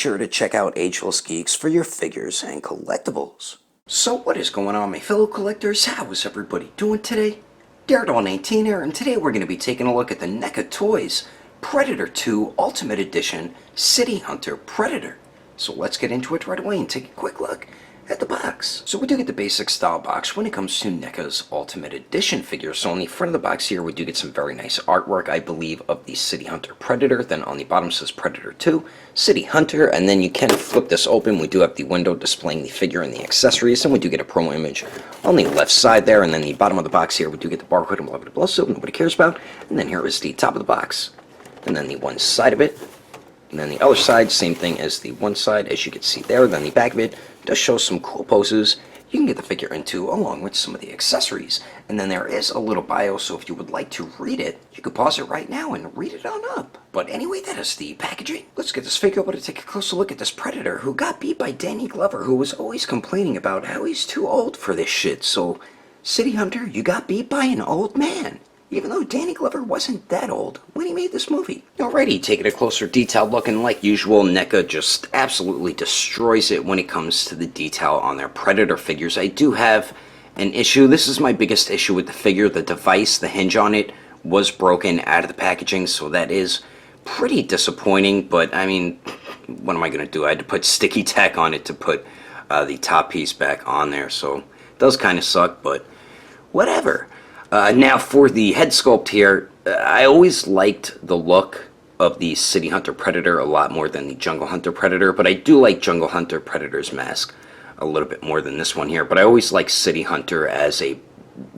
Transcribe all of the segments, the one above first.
sure to check out Ageless Geeks for your figures and collectibles. So what is going on, my fellow collectors? How is everybody doing today? Daredevil19 here, and today we're going to be taking a look at the Neca Toys Predator 2 Ultimate Edition City Hunter Predator. So let's get into it right away and take a quick look at the box. So we do get the basic style box when it comes to Neca's Ultimate Edition figures. So on the front of the box here, we do get some very nice artwork, I believe, of the City Hunter Predator. Then on the bottom says Predator 2, City Hunter, and then you can flip this open. We do have the window displaying the figure and the accessories, and we do get a promo image on the left side there. And then the bottom of the box here, we do get the barcode and blah blah blah, so nobody cares about. And then here is the top of the box, and then the one side of it. And then the other side, same thing as the one side, as you can see there. Then the back of it does show some cool poses you can get the figure into, along with some of the accessories. And then there is a little bio, so if you would like to read it, you can pause it right now and read it on up. But anyway, that is the packaging. Let's get this figure over to take a closer look at this Predator, who got beat by Danny Glover, who was always complaining about how he's too old for this shit. So, City Hunter, you got beat by an old man, even though Danny Glover wasn't that old when he made this movie. Alrighty, taking a closer detailed look, and like usual, Neca just absolutely destroys it when it comes to the detail on their Predator figures. I do have an issue. This is my biggest issue with the figure. The device, the hinge on it, was broken out of the packaging, so that is pretty disappointing, but I mean, what am I going to do? I had to put sticky tack on it to put the top piece back on there, so it does kind of suck, but whatever. Now for the head sculpt here, I always liked the look of the City Hunter Predator a lot more than the Jungle Hunter Predator, but I do like Jungle Hunter Predator's mask a little bit more than this one here, but I always like City Hunter as a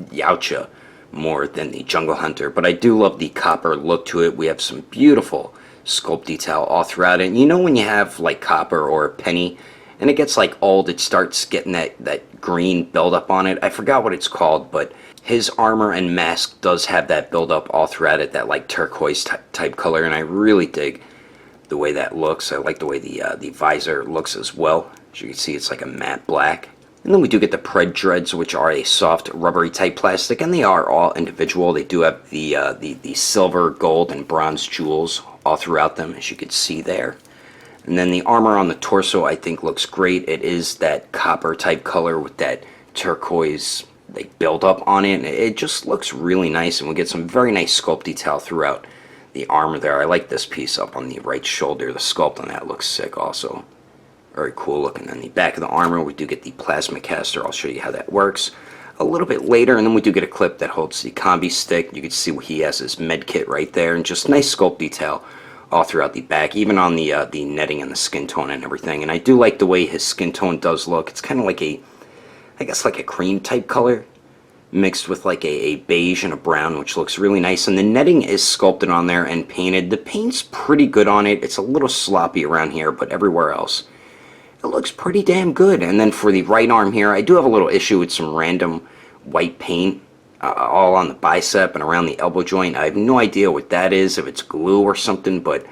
Yautja more than the Jungle Hunter, but I do love the copper look to it. We have some beautiful sculpt detail all throughout it, and you know when you have like copper or penny, and it gets like old, it starts getting that green buildup on it. I forgot what it's called, but his armor and mask does have that buildup all throughout it, that like turquoise type color, and I really dig the way that looks. I like the way the visor looks as well. As you can see, it's like a matte black. And then we do get the Pred Dreads, which are a soft rubbery type plastic, and they are all individual. They do have the silver, gold, and bronze jewels all throughout them, as you can see there. And then the armor on the torso, I think, looks great. It is that copper type color with that turquoise build up on it. It just looks really nice, and we get some very nice sculpt detail throughout the armor there. I like this piece up on the right shoulder. The sculpt on that looks sick also. Very cool looking. On the back of the armor, we do get the plasma caster. I'll show you how that works a little bit later. And then we do get a clip that holds the combi stick. You can see he has his med kit right there, and just nice sculpt detail all throughout the back, even on the netting and the skin tone and everything. And I do like the way his skin tone does look. It's kind of like I guess like a cream type color mixed with like a beige and a brown, which looks really nice. And the netting is sculpted on there and painted. The paint's pretty good on it. It's a little sloppy around here, but everywhere else it looks pretty damn good. And then for the right arm here, I do have a little issue with some random white paint all on the bicep and around the elbow joint. I have no idea what that is, if it's glue or something, but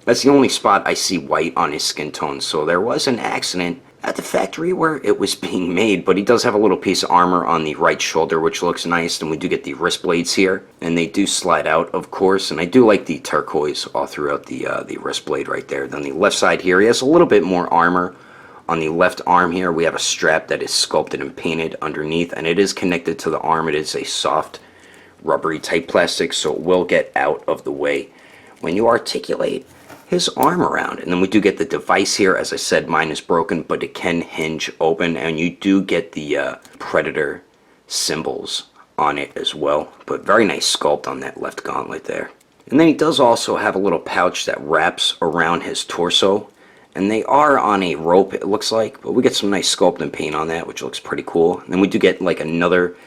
that's the only spot I see white on his skin tone. So there was an accident at the factory where it was being made, but he does have a little piece of armor on the right shoulder, which looks nice. And we do get the wrist blades here, and they do slide out, of course. And I do like the turquoise all throughout the wrist blade right there. Then the left side here, he has a little bit more armor. On the left arm here, we have a strap that is sculpted and painted underneath, and it is connected to the arm. It is a soft, rubbery type plastic, so it will get out of the way when you articulate his arm around. And then we do get the device here. As I said, mine is broken, but it can hinge open, and you do get the Predator symbols on it as well. But very nice sculpt on that left gauntlet there. And then he does also have a little pouch that wraps around his torso, and they are on a rope, it looks like, but we get some nice sculpt and paint on that, which looks pretty cool. And then we do get like another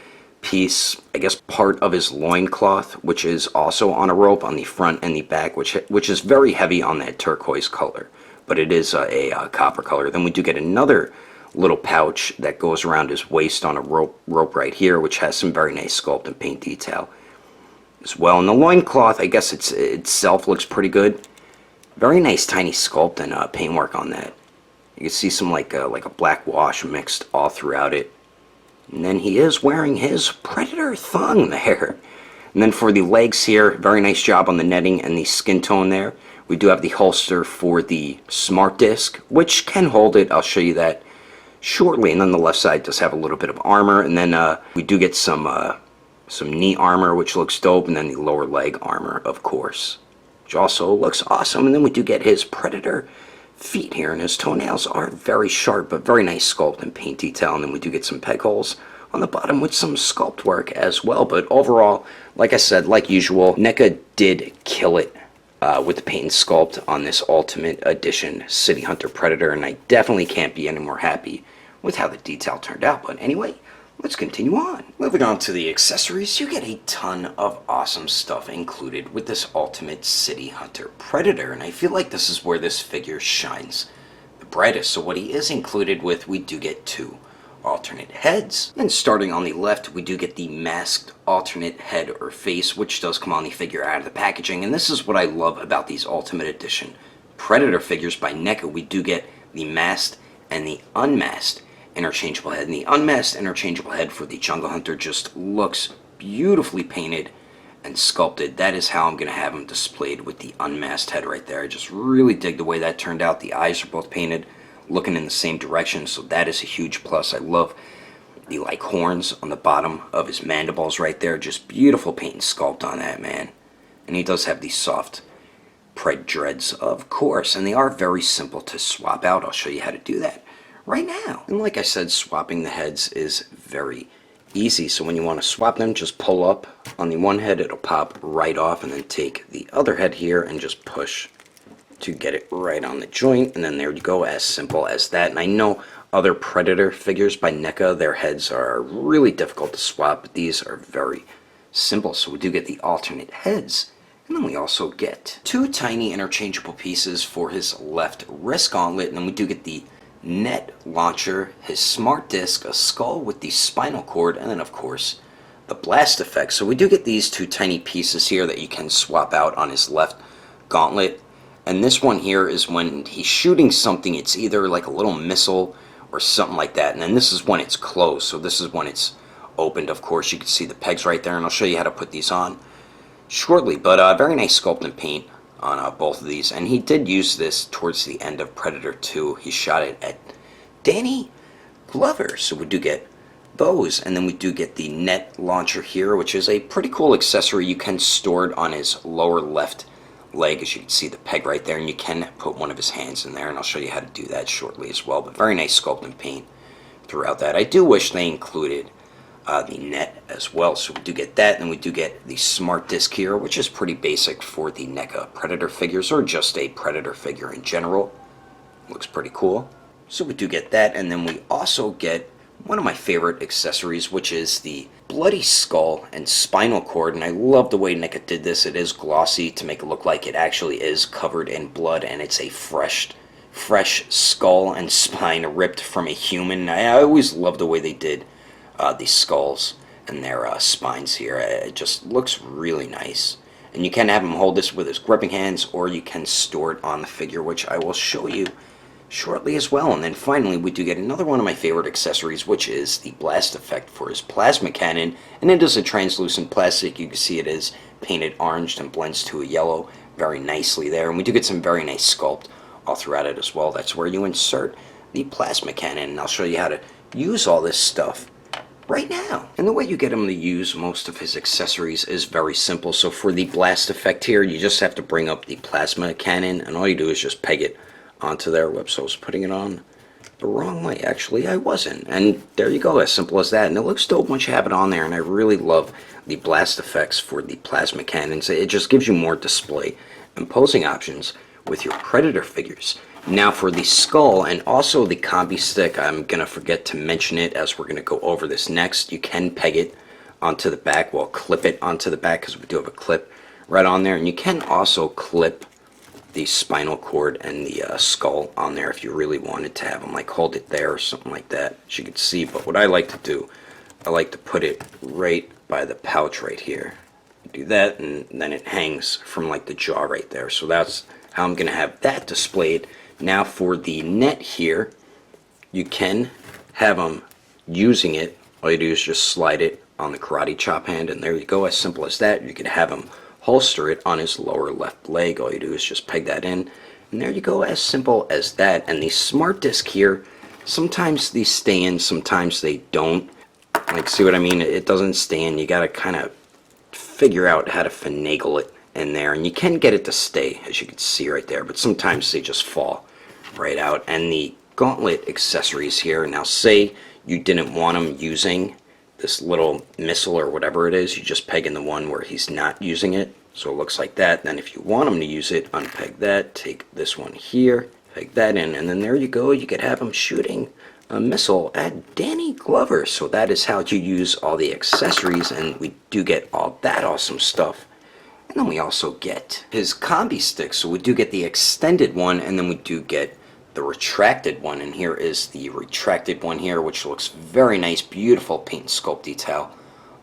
piece, I guess part of his loincloth, which is also on a rope on the front and the back, which is very heavy on that turquoise color, but it is a copper color. Then we do get another little pouch that goes around his waist on a rope right here, which has some very nice sculpt and paint detail as well. And the loincloth, I guess itself looks pretty good. Very nice tiny sculpt and paintwork on that. You can see some like a black wash mixed all throughout it. And then he is wearing his Predator thong there. And then for the legs here, very nice job on the netting and the skin tone there. We do have the holster for the smart disc, which can hold it. I'll show you that shortly. And then the left side does have a little bit of armor, and then we do get some knee armor, which looks dope, and then the lower leg armor, of course, which also looks awesome. And then we do get his predator feet here, and his toenails are very sharp, but very nice sculpt and paint detail. And then we do get some peg holes on the bottom with some sculpt work as well. But overall, like I said, like usual, Neca did kill it with the paint and sculpt on this Ultimate Edition City Hunter Predator, and I definitely can't be any more happy with how the detail turned out. But anyway, let's continue on. Moving on to the accessories, you get a ton of awesome stuff included with this Ultimate City Hunter Predator, and I feel like this is where this figure shines the brightest. So what he is included with, we do get 2 alternate heads. And starting on the left, we do get the masked alternate head or face, which does come on the figure out of the packaging. And this is what I love about these Ultimate Edition Predator figures by Neca. We do get the masked and the unmasked interchangeable head. And the unmasked interchangeable head for the Jungle Hunter just looks beautifully painted and sculpted. That is how I'm going to have him displayed with the unmasked head right there. I just really dig the way that turned out. The eyes are both painted looking in the same direction, so that is a huge plus. I love the like horns on the bottom of his mandibles right there. Just beautiful paint and sculpt on that, man. And he does have these soft pred dreads, of course, and they are very simple to swap out. I'll show you how to do that right now. And like I said, swapping the heads is very easy. So when you want to swap them, just pull up on the one head, it'll pop right off, and then take the other head here and just push to get it right on the joint, and then there you go, as simple as that. And I know other Predator figures by Neca, their heads are really difficult to swap, but these are very simple. So we do get the alternate heads, and then we also get 2 tiny interchangeable pieces for his left wrist gauntlet, and then we do get the net launcher, his smart disc, a skull with the spinal cord, and then of course the blast effect. So we do get these 2 tiny pieces here that you can swap out on his left gauntlet. And this one here is when he's shooting something. It's either like a little missile or something like that. And then this is when it's closed. So this is when it's opened. Of course, you can see the pegs right there. And I'll show you how to put these on shortly. But very nice sculpt and paint on both of these. And he did use this towards the end of Predator 2. He shot it at Danny Glover. So we do get those. And then we do get the net launcher here, which is a pretty cool accessory. You can store it on his lower left leg, as you can see the peg right there, and you can put one of his hands in there, and I'll show you how to do that shortly as well. But very nice sculpt and paint throughout that. I do wish they included the net as well, so we do get that. And we do get the smart disc here, which is pretty basic for the Neca Predator figures, or just a Predator figure in general. Looks pretty cool. So we do get that, and then we also get one of my favorite accessories, which is the bloody skull and spinal cord. And I love the way Neca did this. It is glossy to make it look like it actually is covered in blood, and it's a fresh skull and spine ripped from a human. I always love the way they did these skulls and their spines here. It just looks really nice. And you can have him hold this with his gripping hands, or you can store it on the figure, which I will show you shortly as well. And then finally, we do get another one of my favorite accessories, which is the blast effect for his plasma cannon. And it is a translucent plastic. You can see it is painted orange and blends to a yellow very nicely there. And we do get some very nice sculpt all throughout it as well. That's where you insert the plasma cannon, and I'll show you how to use all this stuff right now. And the way you get him to use most of his accessories is very simple. So for the blast effect here, you just have to bring up the plasma cannon, and all you do is just peg it onto there. Whoops, I was putting it on the wrong way. Actually, I wasn't. And there you go, as simple as that. And it looks dope once you have it on there, and I really love the blast effects for the plasma cannons. It just gives you more display and posing options with your Predator figures. Now for the skull and also the combi stick, I'm going to forget to mention it as we're going to go over this next. You can peg it onto the back, well, clip it onto the back, because we do have a clip right on there. And you can also clip the spinal cord and the skull on there if you really wanted to have them, like hold it there or something like that, as you can see. But what I like to do, I like to put it right by the pouch right here. Do that, and then it hangs from like the jaw right there. So that's how I'm going to have that displayed. Now for the net here, you can have them using it. All you do is just slide it on the karate chop hand, and there you go, as simple as that. You can have them holster it on his lower left leg. All you do is just peg that in, and there you go, as simple as that. And the smart disc here, sometimes these stay in, sometimes they don't. Like, see what I mean? It doesn't stay in. You gotta kind of figure out how to finagle it in there, and you can get it to stay, as you can see right there, but sometimes they just fall right out. And the gauntlet accessories here, now say you didn't want him using this little missile or whatever it is, you just peg in the one where he's not using it, so it looks like that. Then if you want him to use it, unpeg that, take this one here, peg that in, and then there you go, you could have him shooting a missile at Danny Glover. So that is how you use all the accessories, and we do get all that awesome stuff. And then we also get his combi stick, so we do get the extended one, and then we do get the retracted one. And here is the retracted one here, which looks very nice, beautiful paint and sculpt detail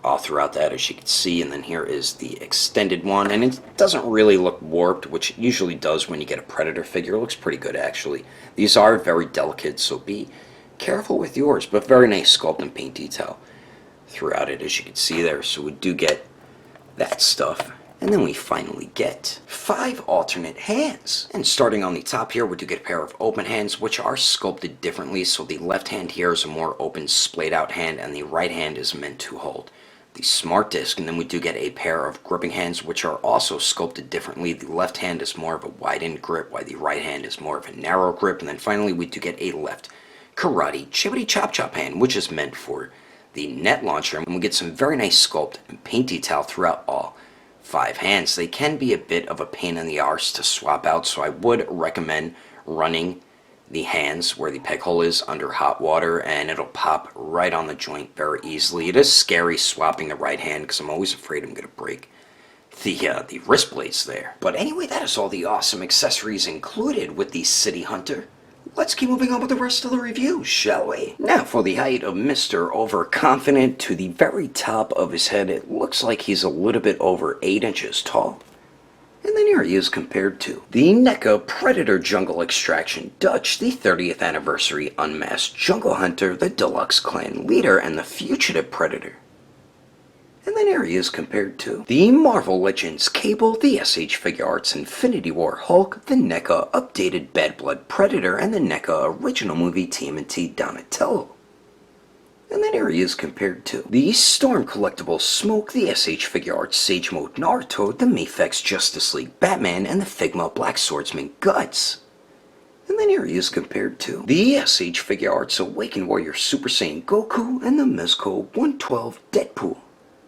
all throughout that, as you can see. And then here is the extended one, and it doesn't really look warped, which it usually does when you get a Predator figure. It looks pretty good, actually. These are very delicate, so be careful with yours, but very nice sculpt and paint detail throughout it, as you can see there. So we do get that stuff. And then we finally get 5 alternate hands. And starting on the top here, we do get a pair of open hands, which are sculpted differently. So the left hand here is a more open, splayed out hand, and the right hand is meant to hold the smart disc. And then we do get a pair of gripping hands, which are also sculpted differently. The left hand is more of a widened grip, while the right hand is more of a narrow grip. And then finally, we do get a left karate chibbity chop chop hand, which is meant for the net launcher. And we get some very nice sculpt and paint detail throughout all 5 hands. They can be a bit of a pain in the arse to swap out, so I would recommend running the hands where the peg hole is under hot water, and it'll pop right on the joint very easily. It is scary swapping the right hand because I'm always afraid I'm going to break the wrist blades there. But anyway, that is all the awesome accessories included with the City Hunter. Let's keep moving on with the rest of the review, shall we? Now, for the height of Mr. Overconfident, to the very top of his head, it looks like he's a little bit over 8 inches tall. And then here he is compared to the Neca Predator Jungle Extraction Dutch, the 30th Anniversary Unmasked Jungle Hunter, the Deluxe Clan Leader, and the Fugitive Predator. And then here he is compared to the Marvel Legends Cable, the SH Figure Arts Infinity War Hulk, the Neca Updated Bad Blood Predator, and the Neca Original Movie TMNT Donatello. And then here he is compared to the Storm Collectible Smoke, the SH Figure Arts Sage Mode Naruto, the Mafex Justice League Batman, and the Figma Black Swordsman Guts. And then here he is compared to the SH Figure Arts Awakened Warrior Super Saiyan Goku, and the Mezco 112 Deadpool.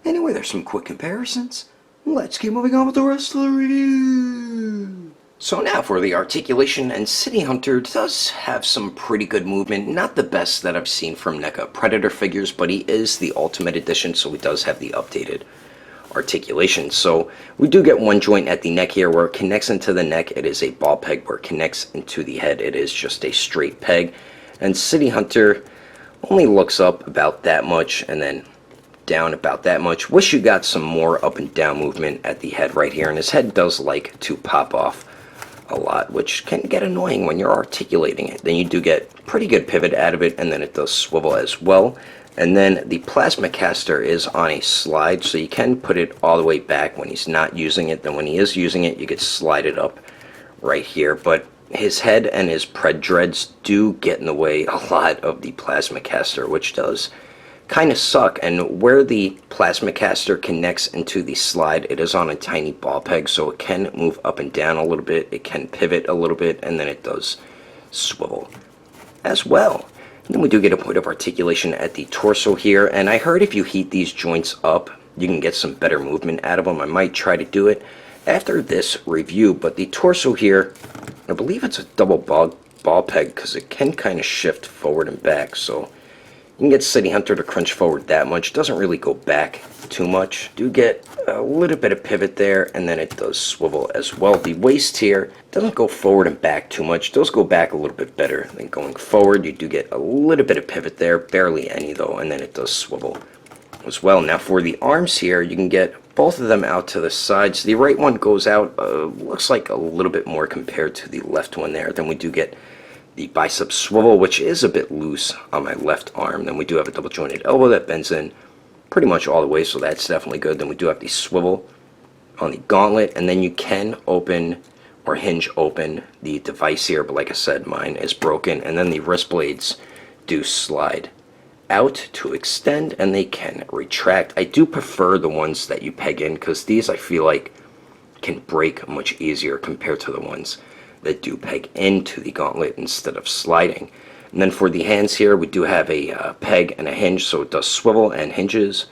Anyway, there's some quick comparisons. Let's keep moving on with the rest of the review. So now for the articulation, and City Hunter does have some pretty good movement. Not the best that I've seen from NECA Predator figures, but he is the Ultimate Edition, so he does have the updated articulation. So we do get one joint at the neck here where it connects into the neck. It is a ball peg. Where it connects into the head, it is just a straight peg. And City Hunter only looks up about that much, and then down about that much. Wish you got some more up and down movement at the head right here, and his head does like to pop off a lot, which can get annoying when you're articulating it. Then you do get pretty good pivot out of it, and then it does swivel as well. And then the plasma caster is on a slide, so you can put it all the way back when he's not using it. Then when he is using it, you could slide it up right here. But his head and his pred dreads do get in the way a lot of the plasma caster, which does kind of suck. And where the plasma caster connects into the slide, it is on a tiny ball peg, so it can move up and down a little bit, it can pivot a little bit, and then it does swivel as well. And then we do get a point of articulation at the torso here, and I heard if you heat these joints up, you can get some better movement out of them. I might try to do it after this review. But the torso here, I believe it's a double ball peg, because it can kind of shift forward and back, so you can get City Hunter to crunch forward that much. Doesn't really go back too much. Do get a little bit of pivot there, and then it does swivel as well. The waist here doesn't go forward and back too much. It does go back a little bit better than going forward. You do get a little bit of pivot there, barely any though, and then it does swivel as well. Now for the arms here, you can get both of them out to the sides. The right one goes out, looks like a little bit more compared to the left one there. Then we do get the bicep swivel, which is a bit loose on my left arm. Then we do have a double jointed elbow that bends in pretty much all the way, so that's definitely good. Then we do have the swivel on the gauntlet, and then you can open or hinge open the device here, but like I said, mine is broken. And then the wrist blades do slide out to extend, and they can retract. I do prefer the ones that you peg in, because these I feel like can break much easier compared to the ones that do peg into the gauntlet instead of sliding. And then for the hands here, we do have a peg and a hinge, so it does swivel and hinges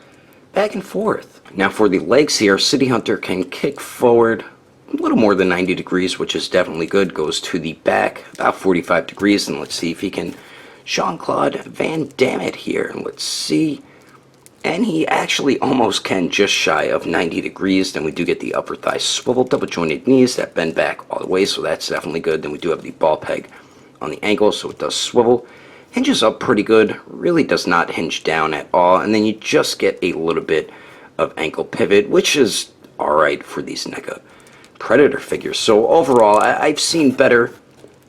back and forth. Now for the legs here, City Hunter can kick forward a little more than 90 degrees, which is definitely good. Goes to the back about 45 degrees, and let's see if he can Jean-Claude Van Damme it here. And let's see. And he actually almost can, just shy of 90 degrees. Then we do get the upper thigh swivel, double jointed knees that bend back all the way, so that's definitely good. Then we do have the ball peg on the ankle, so it does swivel. Hinges up pretty good, really does not hinge down at all. And then you just get a little bit of ankle pivot, which is alright for these Neca Predator figures. So overall, I've seen better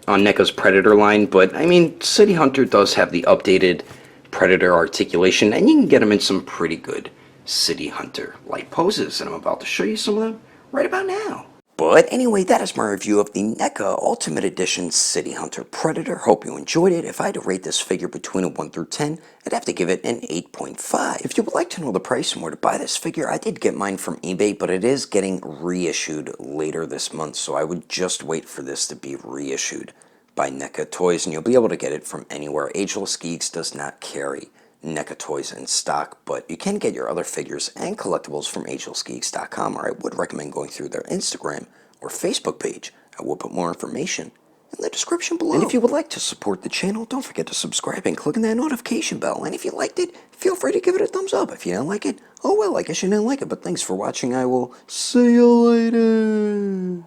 on Neca's Predator line, but I mean, City Hunter does have the updated Predator articulation, and you can get them in some pretty good City Hunter like poses, and I'm about to show you some of them right about now. But anyway, that is my review of the Neca Ultimate Edition City Hunter Predator. Hope you enjoyed it. If I had to rate this figure between a 1 through 10, I'd have to give it an 8.5. If you would like to know the price and where to buy this figure, I did get mine from eBay, but it is getting reissued later this month, so I would just wait for this to be reissued by Neca Toys, and you'll be able to get it from anywhere. Agelessgeeks does not carry Neca Toys in stock, but you can get your other figures and collectibles from Agelessgeeks.com, or I would recommend going through their Instagram or Facebook page. I will put more information in the description below. And if you would like to support the channel, don't forget to subscribe and click on that notification bell. And if you liked it, feel free to give it a thumbs up. If you didn't like it, oh well, I guess you didn't like it. But thanks for watching. I will see you later.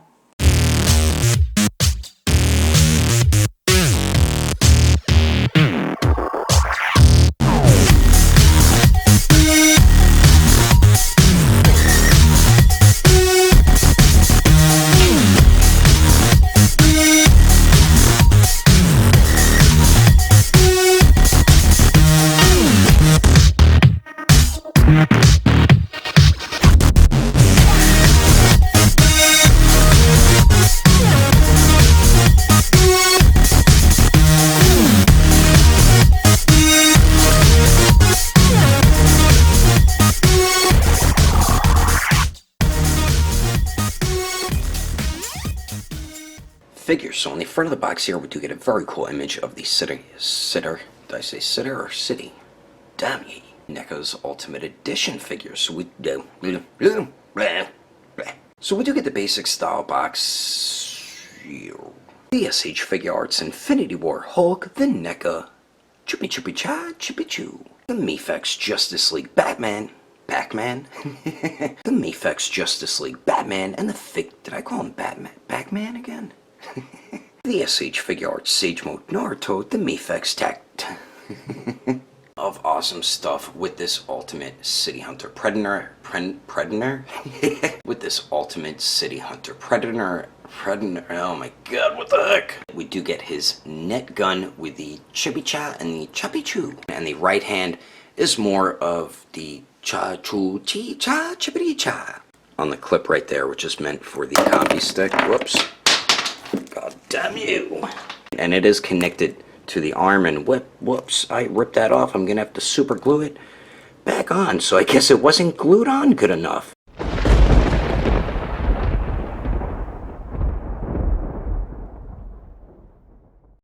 Figures. So on the front of the box here, we do get a very cool image of the sitter. Did I say sitter or city? Damn ye. Neca's Ultimate Edition figures. So we do. So we do get the basic style box. The SH Figure Arts Infinity War Hulk, the Neca Chippy Chippy Cha Chippy Choo, the Mephex Justice League Batman. The Mephex Justice League Batman, and the did I call him Batman again? The SH Figure Arts Sage Mode Naruto, the Mephex Tact of awesome stuff with this Ultimate City Hunter Predator. With this Ultimate City Hunter Predator. Oh my god, what the heck? We do get his net gun with the Chibi Cha and the Chappy Choo. And the right hand is more of the Cha Choo Chi Cha Chippity Cha on the clip right there, which is meant for the coffee stick. Whoops. God damn you. And it is connected to the arm, and whoops, I ripped that off. I'm gonna have to super glue it back on, so I guess it wasn't glued on good enough.